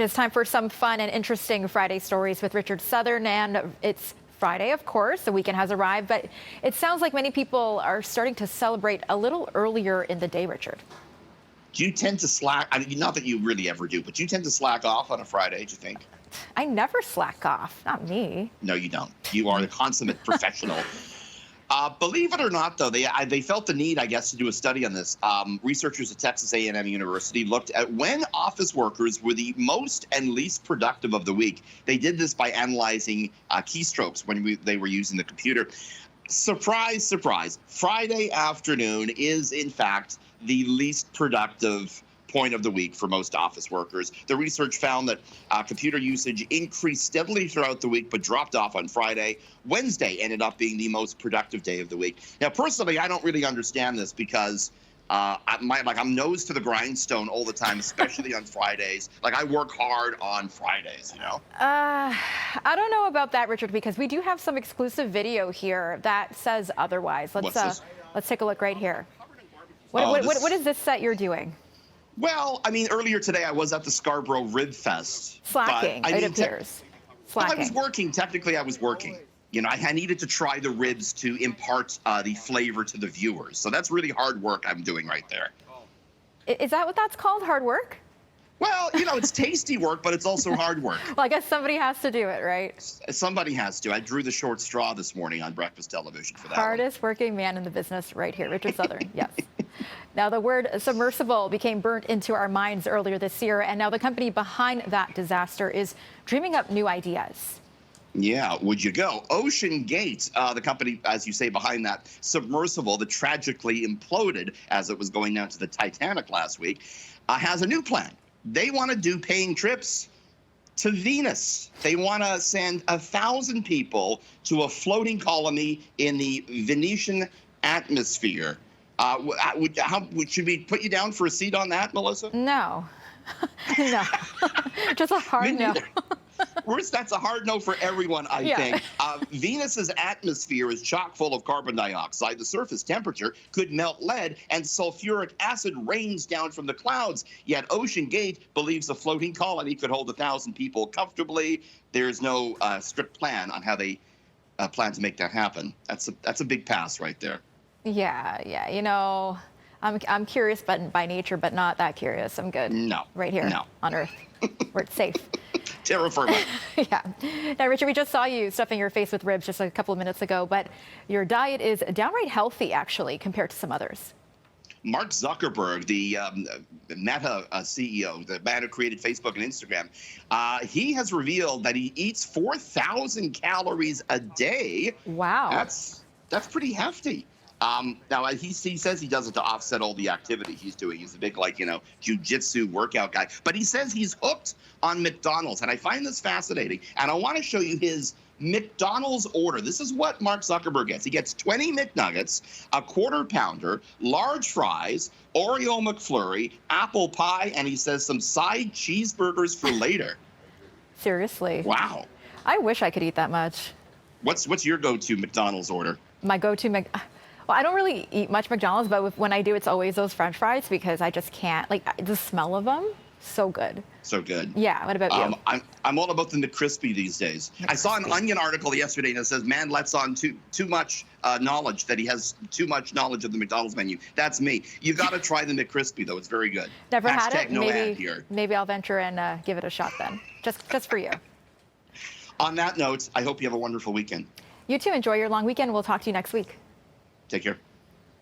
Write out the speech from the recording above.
It's time for some fun and interesting Friday stories with Richard Southern, and it's Friday, of course. The weekend has arrived, but it sounds like many people are starting to celebrate a little earlier in the day, Richard. Do you tend to slack? I mean, not that you really ever do, but do you tend to slack off on a Friday, do you think? I never slack off, not me. No, you don't. You are the consummate professional. Believe it or not, though, they felt the need, I guess, to do a study on this. Researchers at Texas A&M University looked at when office workers were the most and least productive of the week. They did this by analyzing keystrokes when they were using the computer. Surprise, surprise. Friday afternoon is, in fact, the least productive point of the week for most office workers. The research found that computer usage increased steadily throughout the week, but dropped off on Friday. Wednesday ended up being the most productive day of the week. Now, personally, I don't really understand this because I'm nose to the grindstone all the time, especially on Fridays. Like, I work hard on Fridays, you know? I don't know about that, Richard, because we do have some exclusive video here that says otherwise. Let's take a look right here. What is this set you're doing? Well, I mean, earlier today I was at the Scarborough Rib Fest. Slacking, it appears. Slacking. Well, I was working. Technically, I was working. You know, I needed to try the ribs to impart the flavor to the viewers. So that's really hard work I'm doing right there. Is that what that's called, hard work? Well, you know, it's tasty work, but it's also hard work. Well, I guess somebody has to do it, right? Somebody has to. I drew the short straw this morning on breakfast television for that. Hardest working man in the business right here, Richard Southern. Yes. Now, the word submersible became burnt into our minds earlier this year, and now the company behind that disaster is dreaming up new ideas. Yeah, would you go? Ocean Gate, the company, as you say, behind that submersible that tragically imploded as it was going down to the Titanic last week, has a new plan. They want to do paying trips to Venus. They want to send 1,000 people to a floating colony in the Venetian atmosphere. Should we put you down for a seat on that, Melissa? No. No. Just a hard no. That's a hard no for everyone, I think. Venus's atmosphere is chock full of carbon dioxide. The surface temperature could melt lead, and sulfuric acid rains down from the clouds. Yet Ocean Gate believes a floating colony could hold 1,000 people comfortably. There's no strict plan on how they plan to make that happen. That's a big pass right there. Yeah. You know, I'm curious, but by nature, but not that curious. I'm good. No. Right here on Earth, where it's safe. Terra firma. Yeah. Now, Richard, we just saw you stuffing your face with ribs just a couple of minutes ago, but your diet is downright healthy, actually, compared to some others. Mark Zuckerberg, the Meta CEO, the man who created Facebook and Instagram, he has revealed that he eats 4,000 calories a day. Wow. That's pretty hefty. Now, he says he does it to offset all the activity he's doing. He's a big, jiu-jitsu workout guy. But he says he's hooked on McDonald's. And I find this fascinating. And I want to show you his McDonald's order. This is what Mark Zuckerberg gets. He gets 20 McNuggets, a quarter pounder, large fries, Oreo McFlurry, apple pie, and he says some side cheeseburgers for later. Seriously. Wow. I wish I could eat that much. What's your go-to McDonald's order? My go-to Well, I don't really eat much McDonald's, but when I do, it's always those French fries because I just can't. The smell of them, so good. So good. Yeah. What about you? I'm all about the McCrispy these days. I saw an Onion article yesterday and it says, man lets on too much knowledge, that he has too much knowledge of the McDonald's menu. That's me. You got to try the McCrispy, though. It's very good. Never had it? No ad here. Maybe I'll venture and give it a shot then, just for you. On that note, I hope you have a wonderful weekend. You too. Enjoy your long weekend. We'll talk to you next week. Take care.